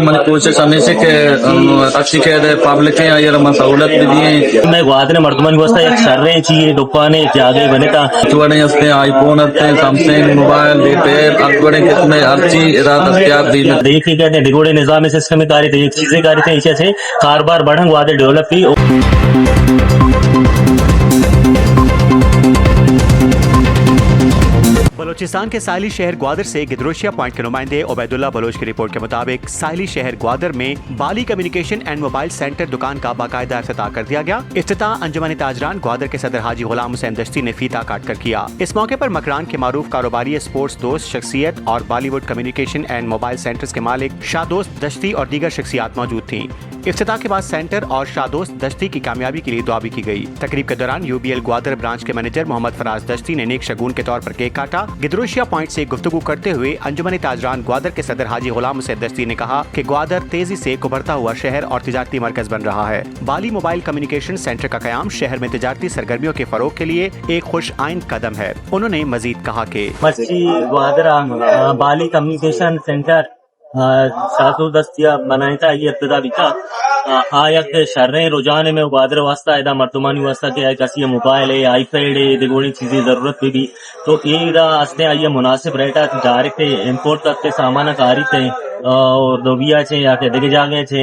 من کوشش ہمیشہ کہ اچھی قید پبلک ہیں یا سہولت بھی دیے میں گوادر مردمان گوستا ایک شرے چیئے دکانے جاگے بنے تا چوڑے ہستے آئی فون ہستے سمسنگ موبائل ریپیر اکبڑے قسمیں ہر چیز ارادہ دستیاب دی دیکھ کہتے ہیں ڈگوڑے نظام سسٹم کاری تھے ایک چیزیں کاری تھے اسے سے کاروبار بڑھن گوادر ڈیولپ کی بلوچستان کے ساحلی شہر گوادر سے گدروشیا پوائنٹ کے نمائندے عبید اللہ بلوچ کی رپورٹ کے مطابق ساحلی شہر گوادر میں بالی کمیونیکیشن اینڈ موبائل سینٹر دکان کا باقاعدہ افتتاح کر دیا گیا۔ افتتاح انجمن تاجران گوادر کے صدر حاجی غلام حسین دشتی نے فیتا کاٹ کر کیا۔ اس موقع پر مکران کے معروف کاروباری اسپورٹس دوست شخصیت اور Bollywood communication and mobile centres کے مالک شادوست دشتی اور دیگر شخصیات موجود تھیں۔ افتتاح کے بعد سینٹر اور شادوست دشتی کی کامیابی کے لیے دعا بھی کی گئی۔ تقریب کے دوران U B L Gwadar branch کے مینیجر محمد فراز دشتی نے نیک شگون کے طور پر کیک کاٹا۔ گدروشیا پوائنٹ سے گفتگو کرتے ہوئے انجمن تاجران گوادر کے صدر حاجی غلام حسین دشتی نے کہا کہ گوادر تیزی سے ابھرتا ہوا شہر اور تجارتی مرکز بن رہا ہے۔ بالی موبائل کمیونیکیشن سینٹر کا قیام شہر میں تجارتی سرگرمیوں کے فروغ کے لیے ایک خوش آئند قدم ہے۔ انہوں نے مزید کہا کہ گوادر بالی کمیونیکیشن سینٹر شادوست دستیا بنائے تھا یہ ابتدا بھی تھا آیا شریں رجحان میں گوادر واسطہ ادا مردمانی واسطہ کہ کسی موبائل ہے آئی پیڈ ہے دیگوڑی چیزیں ضرورت بھی تو یہ ہستے آئیے مناسب ریٹا ڈائریکٹ امپورٹ کرتے سامان کاری تھے اور دوبیا چھے یا کہ دیگے جاگے چھے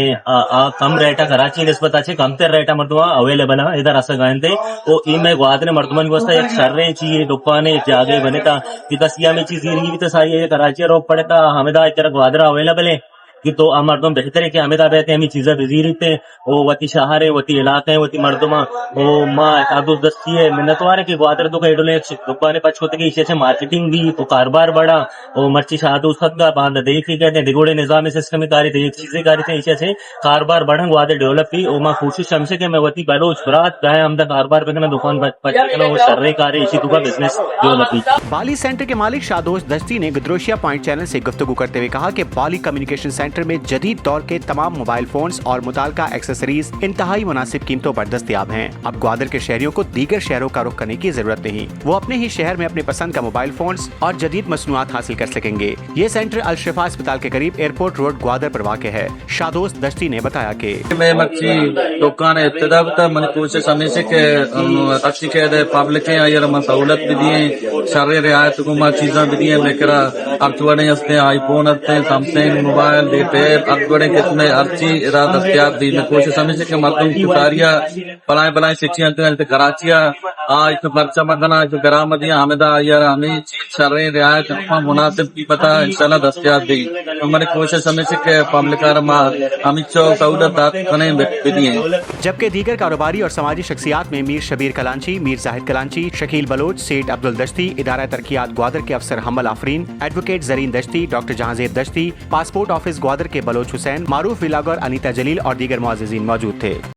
کم ریٹا کراچی نسبت چھے کم تر ریٹا مردمہ اویلیبل ہے ادھر اسا گائن تھے وہ ای میں گوادر مردمان واسطہ ایک شریں چیئے دکانے جاگے بنے تا کہ کسیا میں چیز یہ بھی تو سائی ہے کراچی روک پڑے تا ہمیں دا اترا گوادر اویلیبل ہے کہ تو مردم بہتر ہے کہ ہمیں دا بہتے ہمیں چیزیں بزیر تھے وہ وتی شہر ہے وتی علاقے ہیں وتی مردمہ وہ ماں شادوست دستی ہے منتوار ہے کہ گوادر تو کہہ ڈولے دکانے پچ ہوتے کہ اسے مارکیٹنگ بھی تو کاروبار بڑا وہ مرچی شادوست خط کا باندھ دیکھ ہی کہتے ہیں ڈگوڑے نظام سسٹم کاری تھے ایک چیزیں کاری تھے اسے سے کاروبار بڑھن گوادر ڈیولپ کی وہ ماں کوشش ہم سے کہ میں وتی بلوچ برات گئے ہم دا کاروبار پہ میں دکان پچ وہ شرے کاری اسی تو کا بزنس ڈیولپ کی۔ بالی سینٹر کے مالک شادوست دشتی نے گدروشیا پوائنٹ چینل سے گفتگو کرتے ہوئے کہا کہ بالی کمیونیکیشن سینٹر میں جدید دور کے تمام موبائل فونز اور متعلقہ ایکسیسریز انتہائی مناسب قیمتوں پر دستیاب ہیں۔ اب گوادر کے شہریوں کو دیگر شہروں کا رخ کرنے کی ضرورت نہیں، وہ اپنے ہی شہر میں اپنے پسند کا موبائل فونز اور جدید مصنوعات حاصل کر سکیں گے۔ یہ سینٹر الشفا اسپتال کے قریب ایئرپورٹ روڈ گوادر پر واقع ہے۔ شادوست دشتی نے بتایا کہ میں مچھی دکان ابتدا تھا من کوشش ہمیشہ کہ اچھی قید پبلک ہیں یا سہولت بھی دیے شرع رعایت کو چیزاں بھی دیے لیکرا اب چوڑے ہستے آئی فون ہستے سمسنگ موبائل ریپیر اکبڑے قسمیں ہر چیز ارادہ دستیاب دی۔ میں کوشش ہمیشہ کہ مردم کی کاریاں بلائیں بلائیں شکشیاں کراچیاں آج تو پرچہ مدنا جو گرام دیا ہمیں یا ہمیں شرع رعایت مناسب کی پتہ انشاءاللہ دستیاب دی۔ ہماری کوشش ہمیشہ کہ پبلک ہمیں سہولت کرنے بھی دیے۔ جبکہ دیگر کاروباری اور سماجی شخصیات میں میر شبیر کلانچی، میر زاہد کلانچی، شکیل بلوچ، سیٹ عبدالدشتی، ادارہ ترقیات گوادر کے افسر Hamal Afreen, advocate Zareen Dashti, doctor Jahanzeb Dashti, passport office Gwadar کے بلوچ حسین، معروف ولاگر انیتا جلیل اور دیگر معززین موجود تھے۔